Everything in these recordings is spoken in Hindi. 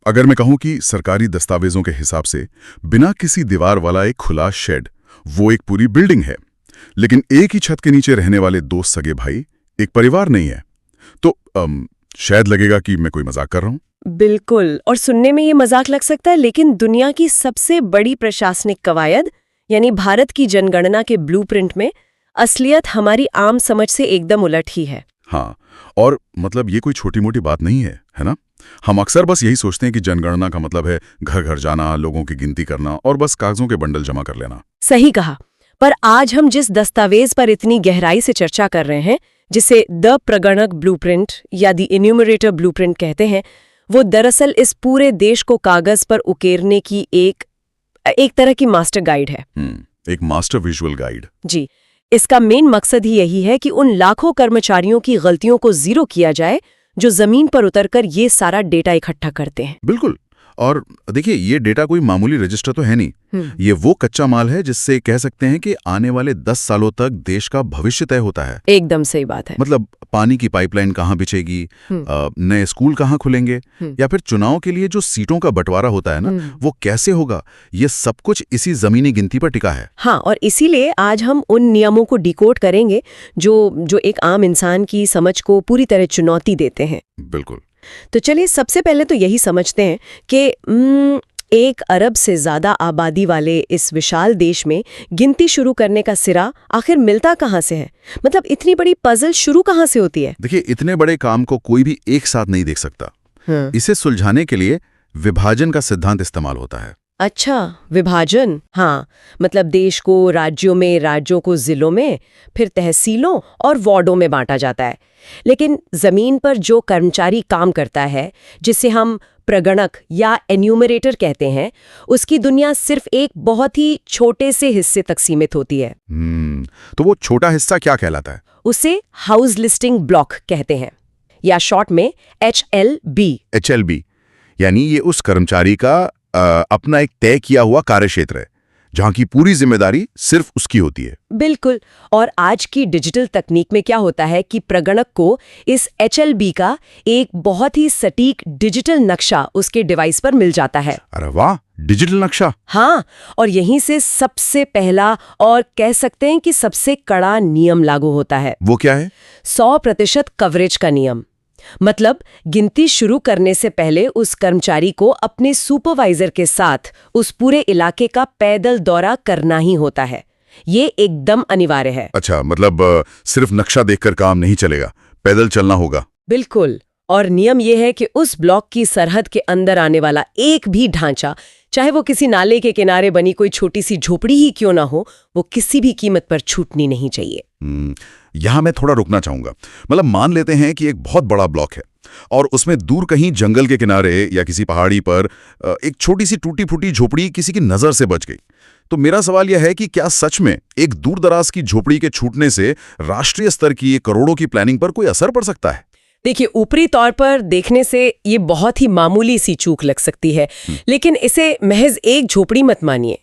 अगर मैं कहूं कि सरकारी दस्तावेजों के हिसाब से बिना किसी दीवार वाला एक खुला शेड, वो एक पूरी बिल्डिंग है, लेकिन एक ही छत के नीचे रहने वाले दो सगे भाई एक परिवार नहीं है, तो शायद लगेगा कि मैं कोई मजाक कर रहा हूं। बिल्कुल, और सुनने में ये मजाक लग सकता है, लेकिन दुनिया की सबसे बड़ी प्रशासनिक कवायद यानी भारत की जनगणना के ब्लूप्रिंट में असलियत हमारी आम समझ से एकदम उलट ही है। हाँ, और मतलब ये कोई छोटी मोटी बात नहीं है ना? हम अक्सर बस यही सोचते हैं कि जनगणना का मतलब है घर घर जाना, लोगों की गिनती करना और बस कागजों के बंडल जमा कर लेना। सही कहा, पर आज हम जिस दस्तावेज पर इतनी गहराई से चर्चा कर रहे हैं, जिसे द प्रगणक ब्लूप्रिंट या द इन्यूमरेटर ब्लूप्रिंट कहते हैं, वो दरअसल इस पूरे देश को कागज पर उकेरने की एक तरह की मास्टर गाइड है। एक मास्टर विजुअल गाइड। जी, इसका मेन मकसद ही यही है कि उन लाखों कर्मचारियों की गलतियों को जीरो किया जाए जो जमीन पर उतरकर ये सारा डेटा इकट्ठा करते हैं। बिल्कुल, और देखिए ये डेटा कोई मामूली रजिस्टर तो है नहीं, ये वो कच्चा माल है जिससे कह सकते हैं कि आने वाले 10 सालों तक देश का भविष्य तय होता है। एकदम सही बात है। मतलब पानी की पाइपलाइन कहाँ बिछेगी, नए स्कूल कहाँ खुलेंगे, या फिर चुनाव के लिए जो सीटों का बंटवारा होता है ना, वो कैसे होगा, ये सब कुछ इसी जमीनी गिनती पर टिका है। हाँ, और इसीलिए आज हम उन नियमों को डिकोड करेंगे जो एक आम इंसान की समझ को पूरी तरह चुनौती देते हैं। बिल्कुल। तो चलिए सबसे पहले तो यही समझते हैं कि 1 अरब से ज्यादा आबादी वाले इस विशाल देश में गिनती शुरू करने का सिरा आखिर मिलता कहाँ से है? मतलब इतनी बड़ी पजल शुरू कहाँ से होती है? देखिए, इतने बड़े काम को कोई भी एक साथ नहीं देख सकता। इसे सुलझाने के लिए विभाजन का सिद्धांत इस्तेमाल होता है। अच्छा, विभाजन। हाँ, मतलब देश को राज्यों में, राज्यों को जिलों में, फिर तहसीलों और वार्डों में बांटा जाता है। लेकिन जमीन पर जो कर्मचारी काम करता है, जिसे हम प्रगणक या एन्यूमरेटर कहते हैं, उसकी दुनिया सिर्फ एक बहुत ही छोटे से हिस्से तक सीमित होती है। तो वो छोटा हिस्सा क्या कहलाता है? उसे हाउस लिस्टिंग ब्लॉक कहते हैं, या शॉर्ट में HLB। HLB यानी ये उस कर्मचारी का अपना एक तय किया हुआ कार्यक्षेत्र है, जहां की पूरी जिम्मेदारी सिर्फ उसकी होती है। बिल्कुल, और आज की डिजिटल तकनीक में क्या होता है कि प्रगणक को इस HLB का एक बहुत ही सटीक डिजिटल नक्शा उसके डिवाइस पर मिल जाता है। अरे वाह, डिजिटल नक्शा। हाँ, और यहीं से सबसे पहला और कह सकते हैं कि सबसे कड़ा नियम लागू होता है। वो क्या है? 100% कवरेज का नियम। मतलब गिनती शुरू करने से पहले उस कर्मचारी को अपने सुपरवाइजर के साथ उस पूरे इलाके का पैदल दौरा करना ही होता है। ये एकदम अनिवार्य है। अच्छा, मतलब सिर्फ नक्शा देखकर काम नहीं चलेगा, पैदल चलना होगा। बिल्कुल, और नियम ये है कि उस ब्लॉक की सरहद के अंदर आने वाला एक भी ढांचा, चाहे वो किसी नाले के किनारे बनी कोई छोटी सी झोपड़ी ही क्यों ना हो, वो किसी भी कीमत पर छूटनी नहीं चाहिए। यहां मैं थोड़ा रुकना चाहूंगा। मतलब मान लेते हैं कि एक बहुत बड़ा ब्लॉक है और उसमें दूर कहीं जंगल के किनारे या किसी पहाड़ी पर एक छोटी सी टूटी फूटी झोपड़ी किसी की नजर से बच गई। तो मेरा सवाल यह है कि क्या सच में एक दूर दराज की झोपड़ी के छूटने से राष्ट्रीय स्तर की करोड़ों की प्लानिंग पर कोई असर पड़ सकता है? देखिए, ऊपरी तौर पर देखने से ये बहुत ही मामूली सी चूक लग सकती है, लेकिन इसे महज एक झोपड़ी मत मानिए।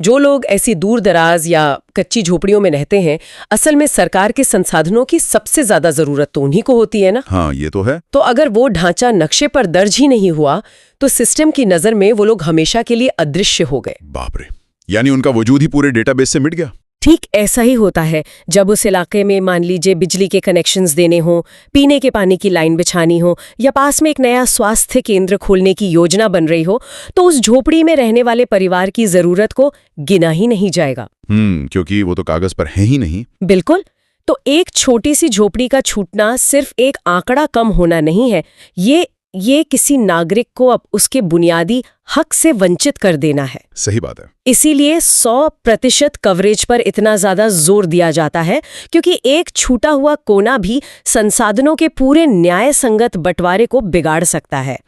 जो लोग ऐसी दूर दराज या कच्ची झोपड़ियों में रहते हैं, असल में सरकार के संसाधनों की सबसे ज्यादा जरूरत तो उन्हीं को होती है ना। हाँ, ये तो है। तो अगर वो ढांचा नक्शे पर दर्ज ही नहीं हुआ, तो सिस्टम की नजर में वो लोग हमेशा के लिए अदृश्य हो गए। बाप रे, यानी उनका वजूद ही पूरे डेटाबेस से मिट गया। ठीक ऐसा ही होता है जब उस इलाके में मान लीजिए बिजली के कनेक्शंस देने हो, पीने के पानी की लाइन बिछानी हो, या पास में एक नया स्वास्थ्य केंद्र खोलने की योजना बन रही हो, तो उस झोपड़ी में रहने वाले परिवार की जरूरत को गिना ही नहीं जाएगा। क्योंकि वो तो कागज पर है ही नहीं। बिल्कुल, तो एक छोटी सी झोपड़ी का छूटना सिर्फ एक आंकड़ा कम होना नहीं है, ये किसी नागरिक को अब उसके बुनियादी हक से वंचित कर देना है। सही बात है। इसीलिए 100% कवरेज पर इतना ज्यादा जोर दिया जाता है, क्योंकि एक छूटा हुआ कोना भी संसाधनों के पूरे न्याय संगत बंटवारे को बिगाड़ सकता है।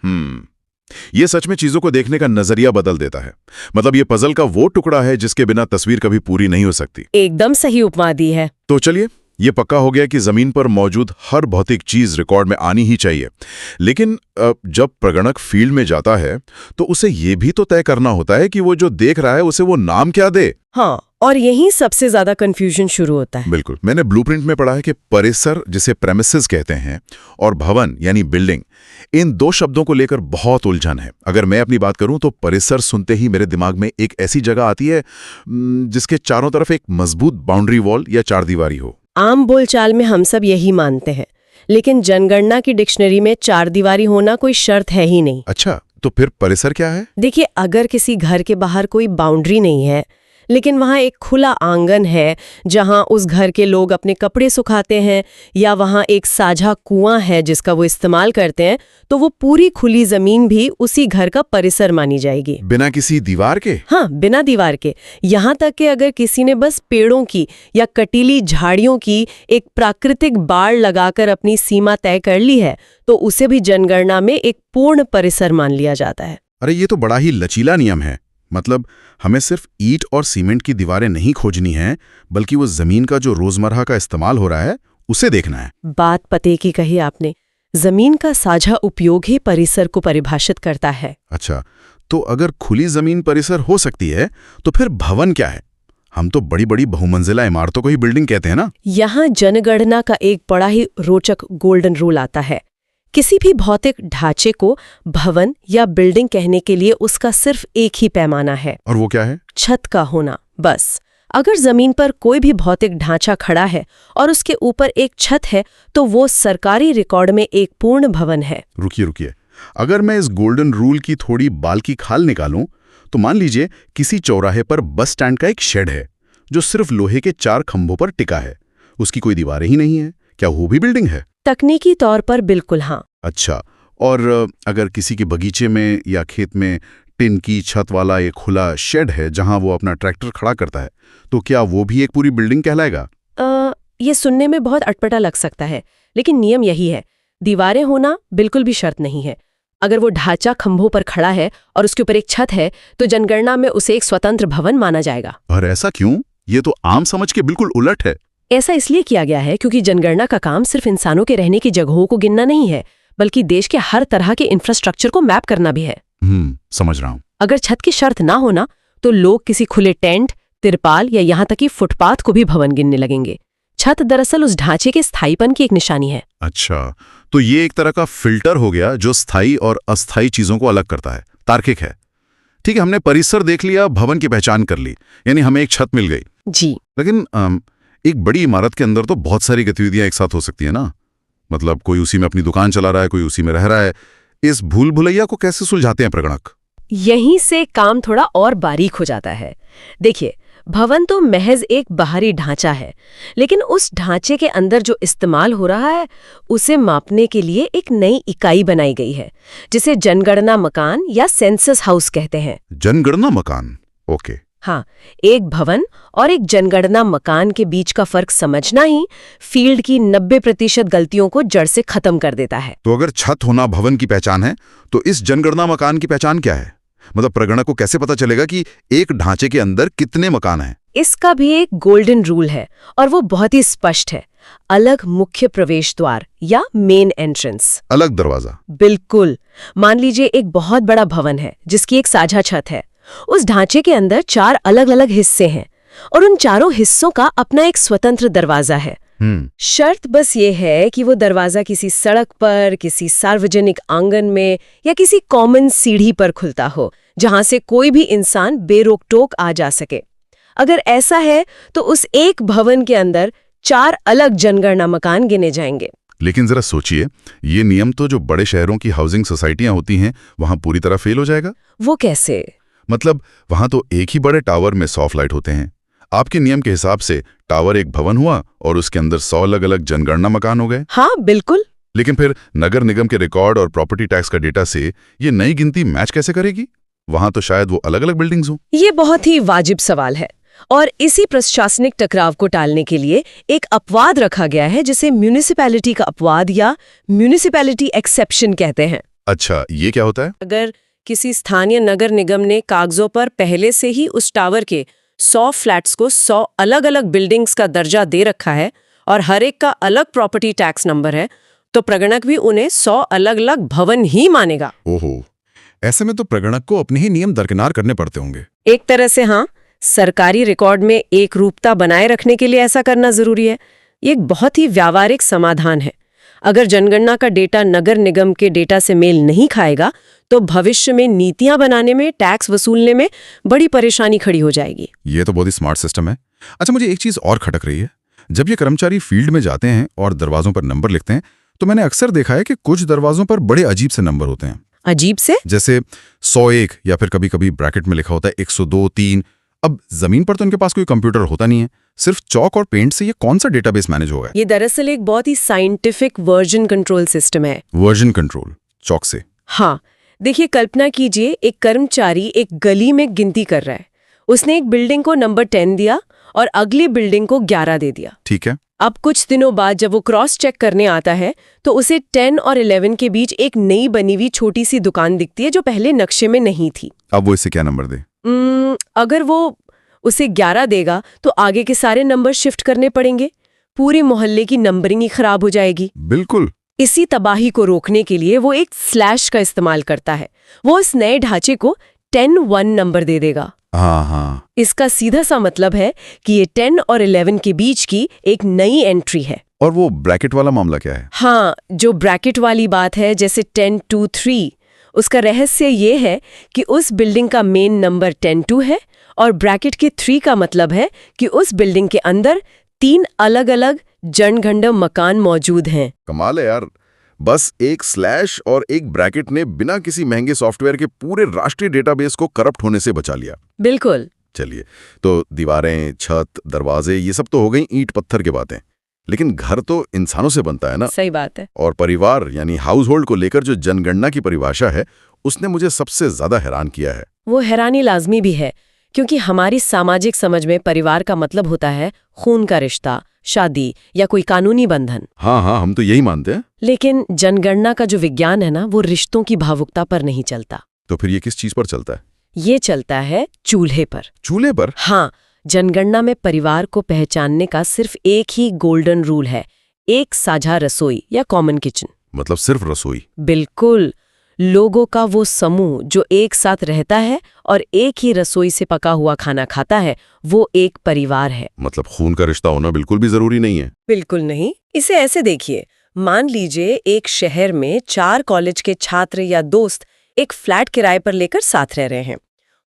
ये सच में चीजों को देखने का नजरिया बदल देता है। मतलब ये पजल का वो टुकड़ा है जिसके बिना तस्वीर कभी पूरी नहीं हो सकती। एकदम सही उपमा दी है। तो चलिए, ये पक्का हो गया कि जमीन पर मौजूद हर भौतिक चीज रिकॉर्ड में आनी ही चाहिए। लेकिन जब प्रगणक फील्ड में जाता है तो उसे ये भी तो तय करना होता है कि वो जो देख रहा है उसे वो नाम क्या दे। हाँ, और यहीं सबसे ज्यादा कंफ्यूजन शुरू होता है। बिल्कुल, मैंने ब्लूप्रिंट में पढ़ा है कि परिसर, जिसे प्रेमिसेस कहते हैं, और भवन यानी बिल्डिंग, इन दो शब्दों को लेकर बहुत उलझन है। अगर मैं अपनी बात करूं तो परिसर सुनते ही मेरे दिमाग में एक ऐसी जगह आती है जिसके चारों तरफ एक मजबूत बाउंड्री वॉल या चारदीवारी हो। आम बोलचाल में हम सब यही मानते हैं, लेकिन जनगणना की डिक्शनरी में चारदीवारी होना कोई शर्त है ही नहीं। अच्छा, तो फिर परिसर क्या है? देखिए, अगर किसी घर के बाहर कोई बाउंड्री नहीं है, लेकिन वहाँ एक खुला आंगन है जहाँ उस घर के लोग अपने कपड़े सुखाते हैं, या वहाँ एक साझा कुआं है जिसका वो इस्तेमाल करते हैं, तो वो पूरी खुली जमीन भी उसी घर का परिसर मानी जाएगी। बिना किसी दीवार के? हाँ, बिना दीवार के। यहाँ तक कि अगर किसी ने बस पेड़ों की या कटीली झाड़ियों की एक प्राकृतिक बाड़ लगाकर अपनी सीमा तय कर ली है, तो उसे भी जनगणना में एक पूर्ण परिसर मान लिया जाता है। अरे, ये तो बड़ा ही लचीला नियम है। मतलब हमें सिर्फ ईंट और सीमेंट की दीवारें नहीं खोजनी है, बल्कि वो जमीन का जो रोजमर्रा का इस्तेमाल हो रहा है उसे देखना है। बात पते की कही आपने। जमीन का साझा उपयोग ही परिसर को परिभाषित करता है। अच्छा, तो अगर खुली जमीन परिसर हो सकती है, तो फिर भवन क्या है? हम तो बड़ी बड़ी बहुमंजिला इमारतों को ही बिल्डिंग कहते हैं ना। यहाँ जनगणना का एक बड़ा ही रोचक गोल्डन रूल आता है। किसी भी भौतिक ढांचे को भवन या बिल्डिंग कहने के लिए उसका सिर्फ एक ही पैमाना है, और वो क्या है? छत का होना। बस अगर जमीन पर कोई भी भौतिक ढांचा खड़ा है और उसके ऊपर एक छत है, तो वो सरकारी रिकॉर्ड में एक पूर्ण भवन है। रुकिए, अगर मैं इस गोल्डन रूल की थोड़ी बाल की खाल निकालूं, तो मान लीजिए किसी चौराहे पर बस स्टैंड का एक शेड है जो सिर्फ लोहे के 4 खंभों पर टिका है, उसकी कोई दीवारें ही नहीं है, क्या वो भी बिल्डिंग है? तकनीकी तौर पर बिल्कुल हाँ। अच्छा, और अगर किसी के बगीचे में या खेत में टिन की छत वाला एक खुला शेड है जहां वो अपना ट्रैक्टर खड़ा करता है, तो क्या वो भी एक पूरी बिल्डिंग कहलाएगा? ये सुनने में बहुत अटपटा लग सकता है, लेकिन नियम यही है। दीवारें होना बिल्कुल भी शर्त नहीं है। अगर वो ढांचा खंभों पर खड़ा है और उसके ऊपर एक छत है, तो जनगणना में उसे एक स्वतंत्र भवन माना जाएगा। और ऐसा क्यों? ये तो आम समझ के बिल्कुल उलट है। ऐसा इसलिए किया गया है क्योंकि जनगणना का काम सिर्फ इंसानों के रहने की जगहों को गिनना नहीं है, बल्कि देश के हर तरह के इंफ्रास्ट्रक्चर को मैप करना भी है। समझ रहा हूँ। अगर छत की शर्त ना होना, तो लोग किसी खुले टेंट, तिरपाल या यहाँ तक कि फुटपाथ को भी भवन गिनने लगेंगे। छत दरअसल उस ढांचे के स्थायीपन की एक निशानी है। अच्छा, तो ये एक तरह का फिल्टर हो गया जो स्थायी और अस्थायी चीजों को अलग करता है, तार्किक है। ठीक है, हमने परिसर देख लिया, भवन की पहचान कर ली, यानी हमें एक छत मिल गई जी। लेकिन एक बड़ी इमारत के अंदर तो बहुत सारी गतिविधियां एक साथ हो सकती है ना। मतलब कोई उसी में अपनी दुकान चला रहा है, कोई उसी में रह रहा है। इस भूल भुलैया को कैसे सुलझाते हैं प्रगणक? यहीं से काम थोड़ा और बारीक हो जाता है। देखिए, भवन तो महज एक बाहरी ढांचा है, लेकिन उस ढांचे के अंदर जो इस्तेमाल हो रहा है उसे मापने के लिए एक नई इकाई बनाई गई है, जिसे जनगणना मकान या सेंसस हाउस कहते हैं। जनगणना मकान, ओके। हाँ, एक भवन और एक जनगणना मकान के बीच का फर्क समझना ही फील्ड की 90% गलतियों को जड़ से खत्म कर देता है। तो अगर छत होना भवन की पहचान है, तो इस जनगणना मकान की पहचान क्या है? मतलब प्रगणक को कैसे पता चलेगा कि एक ढांचे के अंदर कितने मकान हैं? इसका भी एक गोल्डन रूल है और वो बहुत ही स्पष्ट है। अलग मुख्य प्रवेश द्वार या मेन एंट्रेंस। अलग दरवाजा? बिल्कुल। मान लीजिए एक बहुत बड़ा भवन है जिसकी एक साझा छत है। उस ढांचे के अंदर 4 अलग अलग हिस्से हैं और उन चारों हिस्सों का अपना एक स्वतंत्र दरवाजा है। शर्त बस ये है कि वो दरवाजा किसी सड़क पर, किसी सार्वजनिक आंगन में या किसी कॉमन सीढ़ी पर खुलता हो, जहां से कोई भी इंसान बेरोक-टोक आ जा सके। अगर ऐसा है तो उस एक भवन के अंदर 4 अलग जनगणना मकान गिने जाएंगे। लेकिन जरा सोचिए, ये नियम तो जो बड़े शहरों की हाउसिंग सोसाइटियां होती हैं वहां पूरी तरह फेल हो जाएगा। वो कैसे? मतलब वहां तो एक ही बड़े टावर में 100 फ्लाइट होते हैं। आपके नियम के हिसाब से टावर एक भवन हुआ और उसके अंदर 100 अलग अलग जनगणना मकान हो गए। हाँ, बिल्कुल। लेकिन फिर नगर निगम के रिकॉर्ड और प्रॉपर्टी टैक्स का डेटा से ये नई गिनती मैच कैसे करेगी? वहां तो शायद वो अलग अलग बिल्डिंग्स हों। ये बहुत ही वाजिब सवाल है और इसी प्रशासनिक टकराव को टालने के लिए एक अपवाद रखा गया है जिसे म्यूनिसिपैलिटी का अपवाद या म्यूनिसिपैलिटी एक्सेप्शन कहते हैं। अच्छा, ये क्या होता है? अगर किसी स्थानीय नगर निगम ने कागजों पर पहले से ही उस टावर के 100 फ्लैट्स को 100 अलग अलग बिल्डिंग्स का दर्जा दे रखा है और हर एक का अलग प्रॉपर्टी टैक्स नंबर है, तो प्रगणक भी उन्हें 100 अलग अलग भवन ही मानेगा। ओहो, ऐसे में तो प्रगणक को अपने ही नियम दरकिनार करने पड़ते होंगे। एक तरह से हाँ, सरकारी रिकॉर्ड में एक रूपता बनाए रखने के लिए ऐसा करना जरूरी है। ये एक बहुत ही व्यावहारिक समाधान है। अगर जनगणना का डेटा नगर निगम के डेटा से मेल नहीं खाएगा तो भविष्य में नीतियां बनाने में, टैक्स वसूलने में बड़ी परेशानी खड़ी हो जाएगी। ये तो बहुत ही स्मार्ट सिस्टम है। अच्छा, मुझे एक चीज और खटक रही है। जब ये कर्मचारी फील्ड में जाते हैं और दरवाजों पर नंबर लिखते हैं तो मैंने अक्सर देखा है कि कुछ दरवाजों पर बड़े अजीब से नंबर होते हैं। अजीब से? जैसे 101 या फिर कभी-कभी ब्रैकेट में लिखा होता है 102, 3। अब जमीन पर तो उनके पास कोई कंप्यूटर होता नहीं है, सिर्फ चौक और पेंट से ये कौन सा डेटाबेस मैनेज होगा? ये दरअसल एक बहुत ही साइंटिफिक वर्जन कंट्रोल सिस्टम है। वर्जन कंट्रोल चौक से? हाँ, देखिए कल्पना कीजिए एक कर्मचारी एक गली में गिनती कर रहा है। उसने एक बिल्डिंग को नंबर 10 दिया और अगली बिल्डिंग को 11 दे दिया। ठीक है। अब कुछ दिनों बाद जब वो क्रॉस चेक करने आता है तो उसे 10 और 11 के बीच एक नई बनी हुई छोटी सी दुकान दिखती है जो पहले नक्शे में नहीं थी। अब वो इसे क्या नंबर दे? अगर वो उसे 11 देगा तो आगे के सारे नंबर शिफ्ट करने पड़ेंगे। पूरे मोहल्ले की नंबरिंग ही खराब हो जाएगी। बिल्कुल। इसी तबाही को रोकने के लिए वो एक स्लैश का इस्तेमाल करता है। वो इस नए ढांचे को 10-1 नंबर दे देगा। हाँ। इसका सीधा सा मतलब है कि ये 10 और 11 के बीच की एक नई एंट्री है। और वो ब्रैकेट वाला मामला क्या है? हाँ, जो ब्रैकेट वाली बात है, जैसे 10-2-3, उसका रहस्य ये है कि उस बिल्डिंग का मेन नंबर 10-2 है और ब्रैकेट के 3 का मतलब है कि उस बिल्डिंग के अंदर 3 अलग-अलग जनगणना मकान मौजूद हैं। कमाल है यार। बस एक स्लैश और एक ब्रैकेट ने बिना किसी महंगे सॉफ्टवेयर के पूरे राष्ट्रीय डेटाबेस को करप्ट होने से बचा लिया। बिल्कुल। चलिए, तो दीवारें, छत, दरवाजे, ये सब तो हो गई ईंट पत्थर की बातें, लेकिन घर तो इंसानों से बनता है ना? सही बात है। और परिवार यानी हाउस होल्ड को लेकर जो जनगणना की परिभाषा है उसने मुझे सबसे ज्यादा हैरान किया है। वो हैरानी लाजमी भी है, क्योंकि हमारी सामाजिक समझ में परिवार का मतलब होता है खून का रिश्ता, शादी या कोई कानूनी बंधन। हाँ, हम तो यही मानते हैं। लेकिन जनगणना का जो विज्ञान है ना, वो रिश्तों की भावुकता पर नहीं चलता। तो फिर ये किस चीज पर चलता है? ये चलता है चूल्हे पर। चूल्हे पर? हाँ, जनगणना में परिवार को पहचानने का सिर्फ एक ही गोल्डन रूल है, एक साझा रसोई या कॉमन किचन। मतलब सिर्फ रसोई? बिल्कुल। लोगों का वो समूह जो एक साथ रहता है और एक ही रसोई से पका हुआ खाना खाता है, वो एक परिवार है। मतलब खून का रिश्ता होना बिल्कुल भी जरूरी नहीं है? बिल्कुल नहीं। इसे ऐसे देखिए, मान लीजिए एक शहर में 4 कॉलेज के छात्र या दोस्त एक फ्लैट किराए पर लेकर साथ रह रहे हैं।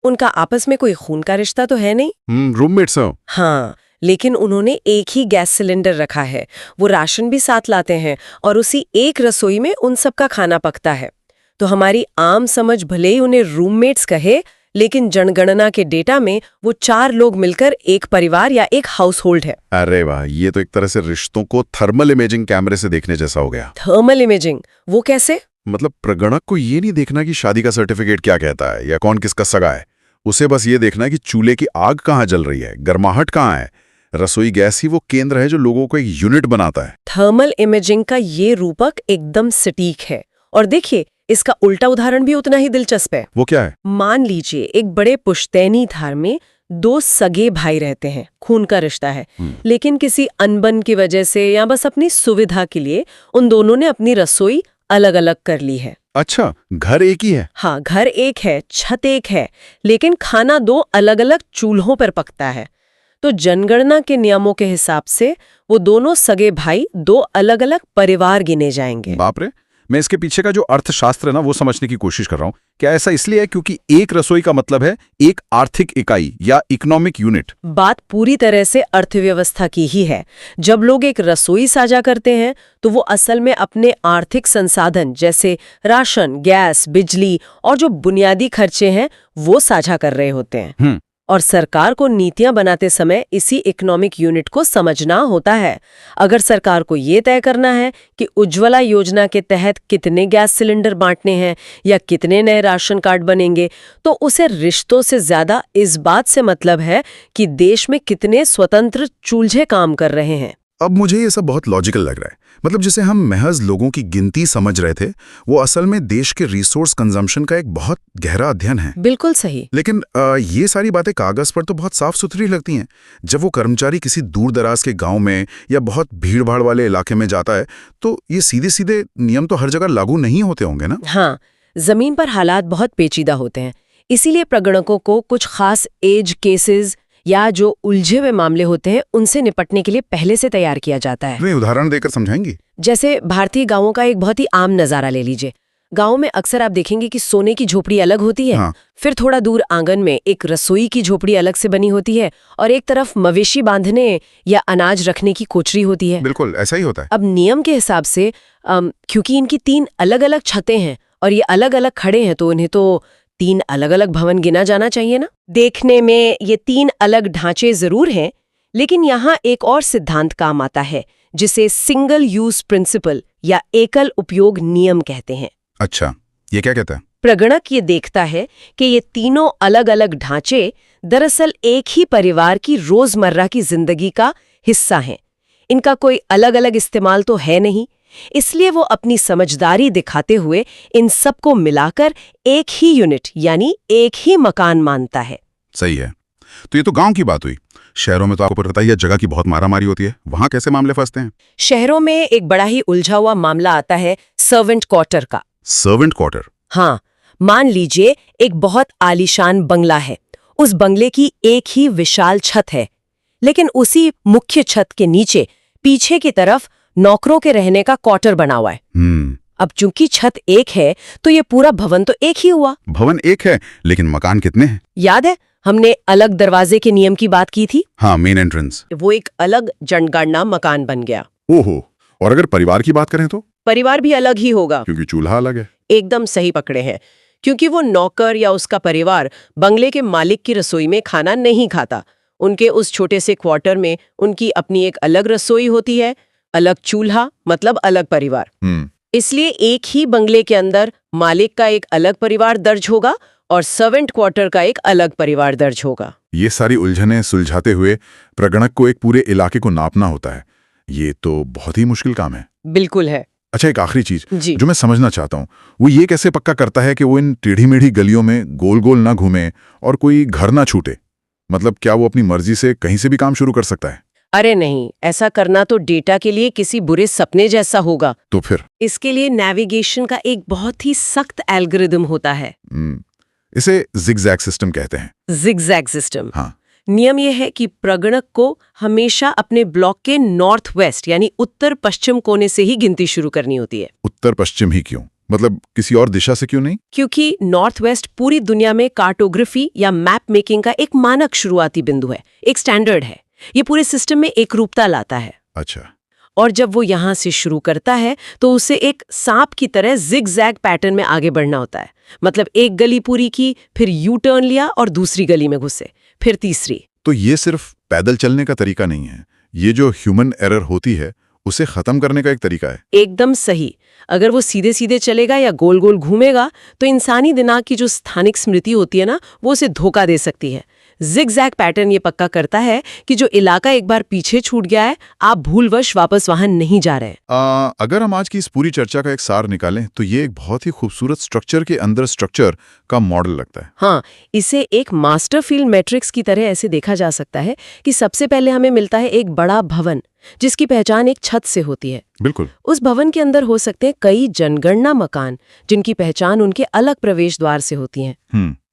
उनका आपस में कोई खून का रिश्ता तो है नहीं। रूममेट्स हैं। हाँ, लेकिन उन्होंने एक ही गैस सिलेंडर रखा है, वो राशन भी साथ लाते हैं और उसी एक रसोई में उन सबका खाना पकता है। तो हमारी आम समझ भले ही उन्हें रूममेट्स कहे, लेकिन जनगणना के डेटा में वो 4 लोग मिलकर एक परिवार या एक हाउस होल्ड है। अरे वाह, ये तो एक तरह से रिश्तों को थर्मल इमेजिंग कैमरे से देखने जैसा हो गया। Thermal imaging? वो कैसे? मतलब प्रगणक को ये नहीं देखना कि शादी का सर्टिफिकेट क्या कहता है या कौन किसका सगा है। उसे बस ये देखना है कि चूल्हे की आग कहाँ जल रही है, गर्माहट कहाँ है। रसोई गैस ही वो केंद्र है जो लोगों को एक यूनिट बनाता है। थर्मल इमेजिंग का ये रूपक एकदम सटीक है। और देखिए, इसका उल्टा उदाहरण भी उतना ही दिलचस्प है। वो क्या है? मान लीजिए एक बड़े पुश्तैनी थार में 2 सगे भाई रहते हैं, खून का रिश्ता है, लेकिन किसी अनबन की वजह से या बस अपनी सुविधा के लिए उन दोनों ने अपनी रसोई अलग अलग कर ली है। अच्छा, घर एक ही है? हाँ, घर एक है, छत एक है, लेकिन खाना 2 अलग अलग चूल्हों पर पकता है। तो जनगणना के नियमों के हिसाब से वो दोनों सगे भाई 2 अलग अलग परिवार गिने जाएंगे। बाप रे, मैं इसके पीछे का जो अर्थशास्त्र है ना वो समझने की कोशिश कर रहा हूँ। क्या ऐसा इसलिए है क्योंकि एक रसोई का मतलब है एक आर्थिक इकाई या इकोनॉमिक यूनिट? बात पूरी तरह से अर्थव्यवस्था की ही है। जब लोग एक रसोई साझा करते हैं तो वो असल में अपने आर्थिक संसाधन जैसे राशन, गैस, बिजली और जो बुनियादी खर्चे हैं वो साझा कर रहे होते हैं। और सरकार को नीतियां बनाते समय इसी इकोनॉमिक यूनिट को समझना होता है। अगर सरकार को ये तय करना है कि उज्ज्वला योजना के तहत कितने गैस सिलेंडर बांटने हैं या कितने नए राशन कार्ड बनेंगे, तो उसे रिश्तों से ज्यादा इस बात से मतलब है कि देश में कितने स्वतंत्र चूल्हे काम कर रहे हैं। अब मुझे ये सब बहुत लॉजिकल लग रहा है। मतलब जिसे हम महज लोगों की गिनती समझ रहे थे, वो असल में देश के रिसोर्स कंजम्पशन का एक बहुत गहरा अध्ययन है। बिल्कुल सही। लेकिन ये सारी बातें कागज पर तो बहुत साफ सुथरी लगती हैं। जब वो कर्मचारी किसी दूर दराज के गांव में या बहुत भीड़ भाड़ वाले इलाके में जाता है तो ये सीधे सीधे नियम तो हर जगह लागू नहीं होते होंगे ना? हाँ, जमीन पर हालात बहुत पेचीदा होते हैं। इसीलिए प्रगणकों को कुछ खास एज केसेस या जो उलझे हुए मामले होते हैं उनसे निपटने के लिए पहले से तैयार किया जाता है। वे उदाहरण देकर समझाएंगी? जैसे भारतीय गांवों का एक बहुत ही आम नजारा ले लीजिए। गांव में अक्सर आप देखेंगे कि सोने की झोपड़ी अलग होती है। हाँ। फिर थोड़ा दूर आंगन में एक रसोई की झोपड़ी अलग से बनी होती है और एक तरफ मवेशी बांधने या अनाज रखने की कोठरी होती है। बिल्कुल ऐसा ही होता है। अब नियम के हिसाब से क्योंकि इनकी 3 अलग अलग छतें हैं और ये अलग अलग खड़े हैं, तो उन्हें तो 3 अलग अलग भवन गिना जाना चाहिए ना। देखने में ये 3 अलग ढांचे जरूर हैं, लेकिन यहाँ एक और सिद्धांत काम आता है जिसे सिंगल यूज प्रिंसिपल या एकल उपयोग नियम कहते हैं। अच्छा, ये क्या कहता है? प्रगणक ये देखता है कि ये तीनों अलग अलग ढांचे दरअसल एक ही परिवार की रोजमर्रा की जिंदगी का हिस्सा हैं। इनका कोई अलग अलग इस्तेमाल तो है नहीं, इसलिए वो अपनी समझदारी दिखाते हुए इन सबको मिलाकर एक ही यूनिट यानी एक ही मकान मानता है। सही है। तो ये तो गांव की बात हुई। शहरों में तो आपको पता ही है, जगह की बहुत मारामारी होती है। वहां कैसे मामले फंसते हैं? शहरों में एक बड़ा ही उलझा हुआ मामला आता है सर्वेंट क्वार्टर का। Servant quarter? हाँ, मान लीजिए एक बहुत आलीशान बंगला है। उस बंगले की एक ही विशाल छत है, लेकिन उसी मुख्य छत के नीचे पीछे की तरफ नौकरों के रहने का क्वार्टर बना हुआ है। अब चूंकि छत एक है तो ये पूरा भवन तो एक ही हुआ। भवन एक है, लेकिन मकान कितने हैं? याद है हमने अलग दरवाजे के नियम की बात की थी? हाँ, मेन एंट्रेंस। वो एक अलग जनगणना मकान बन गया। ओहो, और अगर परिवार की बात करें तो? परिवार भी अलग ही होगा, क्योंकि चूल्हा अलग है। एकदम सही पकड़े हैं, क्योंकि वो नौकर या उसका परिवार बंगले के मालिक की रसोई में खाना नहीं खाता। उनके उस छोटे से क्वार्टर में उनकी अपनी एक अलग रसोई होती है, अलग चूल्हा, मतलब अलग परिवार। इसलिए एक ही बंगले के अंदर मालिक का एक अलग परिवार दर्ज होगा और सर्वेंट क्वार्टर का एक अलग परिवार दर्ज होगा। ये सारी उलझनें सुलझाते हुए प्रगणक को एक पूरे इलाके को नापना होता है। ये तो बहुत ही मुश्किल काम है। बिल्कुल है। अच्छा, एक आखिरी चीज जी। जो मैं समझना चाहता हूँ, वो ये कैसे पक्का करता है कि वो इन टेढ़ी मेढ़ी गलियों में गोल गोल ना घूमे और कोई घर ना छूटे? मतलब क्या वो अपनी मर्जी से कहीं से भी काम शुरू कर सकता है? अरे नहीं, ऐसा करना तो डेटा के लिए किसी बुरे सपने जैसा होगा। तो फिर इसके लिए नेविगेशन का एक बहुत ही सख्त एल्गोरिदम होता है। इसे जिगजैग सिस्टम कहते हैं। Zigzag system. हाँ। नियम यह है कि प्रगणक को हमेशा अपने ब्लॉक के नॉर्थ वेस्ट यानी उत्तर पश्चिम कोने से ही गिनती शुरू करनी होती है। उत्तर पश्चिम ही क्यों? मतलब किसी और दिशा से क्यों नहीं? क्योंकि नॉर्थ वेस्ट पूरी दुनिया में कार्टोग्राफी या मैप मेकिंग का एक मानक शुरुआती बिंदु है, एक स्टैंडर्ड है। ये पूरे सिस्टम में एक रूपता लाता है। अच्छा। और जब वो यहाँ से शुरू करता है तो उसे एक सांप की तरह जिग-जैग पैटर्न में आगे बढ़ना होता है। मतलब एक गली पूरी की, फिर यू टर्न लिया और दूसरी गली में घुसे, फिर तीसरी। तो ये सिर्फ पैदल चलने का तरीका नहीं है, ये जो ह्यूमन एरर होती है उसे खत्म करने का एक तरीका है। एकदम सही। अगर वो सीधे सीधे चलेगा या गोल गोल घूमेगा तो इंसानी दिमाग की जो स्थानिक स्मृति होती है ना, वो उसे धोखा दे सकती है। जिग-जैग पैटर्न ये पक्का करता है कि जो इलाका एक बार पीछे छूट गया है, आप भूलवश वापस वहां नहीं जा रहे। अगर हम आज की इस पूरी चर्चा का एक सार निकालें तो ये एक बहुत ही खूबसूरत स्ट्रक्चर के अंदर स्ट्रक्चर का मॉडल लगता है। हाँ, इसे एक मास्टर फील्ड मैट्रिक्स की तरह ऐसे देखा जा सकता है कि सबसे पहले हमें मिलता है एक बड़ा भवन जिसकी पहचान एक छत से होती है। बिल्कुल। उस भवन के अंदर हो सकते हैं कई जनगणना मकान जिनकी पहचान उनके अलग प्रवेश द्वार से होती है।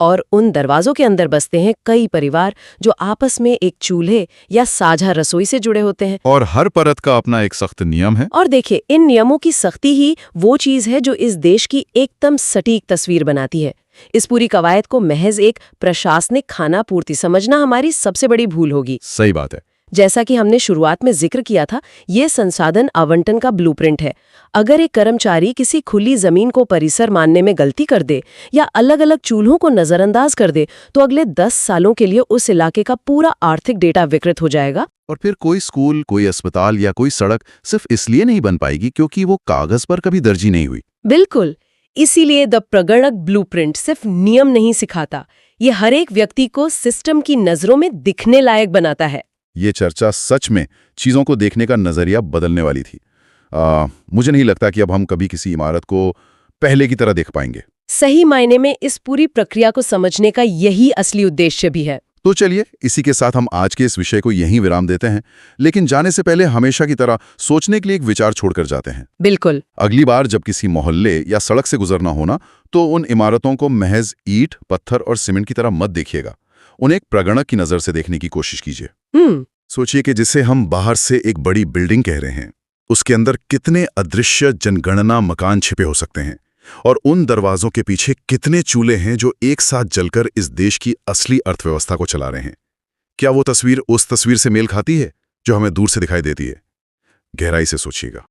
और उन दरवाजों के अंदर बसते हैं कई परिवार जो आपस में एक चूल्हे या साझा रसोई से जुड़े होते हैं। और हर परत का अपना एक सख्त नियम है। और देखिए, इन नियमों की सख्ती ही वो चीज है जो इस देश की एकदम सटीक तस्वीर बनाती है। इस पूरी कवायद को महज एक प्रशासनिक खाना पूर्ति समझना हमारी सबसे बड़ी भूल होगी। सही बात है। जैसा कि हमने शुरुआत में जिक्र किया था, ये संसाधन आवंटन का ब्लूप्रिंट है। अगर एक कर्मचारी किसी खुली जमीन को परिसर मानने में गलती कर दे या अलग अलग चूल्हों को नजरअंदाज कर दे तो अगले 10 सालों के लिए उस इलाके का पूरा आर्थिक डेटा विकृत हो जाएगा। और फिर कोई स्कूल, कोई अस्पताल या कोई सड़क सिर्फ इसलिए नहीं बन पाएगी क्योंकि वो कागज पर कभी दर्जी नहीं हुई। बिल्कुल। इसीलिए द प्रगणक ब्लूप्रिंट सिर्फ नियम नहीं सिखाता, ये हर एक व्यक्ति को सिस्टम की नजरों में दिखने लायक बनाता है। ये चर्चा सच में चीजों को देखने का नजरिया बदलने वाली थी। मुझे नहीं लगता कि अब हम कभी किसी इमारत को पहले की तरह देख पाएंगे। सही मायने में इस पूरी प्रक्रिया को समझने का यही असली उद्देश्य भी है। तो चलिए, इसी के साथ हम आज के इस विषय को यहीं विराम देते हैं, लेकिन जाने से पहले हमेशा की तरह सोचने के लिए एक विचार छोड़कर जाते हैं। बिल्कुल। अगली बार जब किसी मोहल्ले या सड़क से गुजरना हो ना, तो उन इमारतों को महज ईंट, पत्थर और सीमेंट की तरह मत देखिएगा। उन्हें एक प्रगणक की नज़र से देखने की कोशिश कीजिए। हम्म। सोचिए कि जिसे हम बाहर से एक बड़ी बिल्डिंग कह रहे हैं, उसके अंदर कितने अदृश्य जनगणना मकान छिपे हो सकते हैं, और उन दरवाजों के पीछे कितने चूल्हे हैं जो एक साथ जलकर इस देश की असली अर्थव्यवस्था को चला रहे हैं। क्या वो तस्वीर उस तस्वीर से मेल खाती है जो हमें दूर से दिखाई देती है? गहराई से सोचिएगा।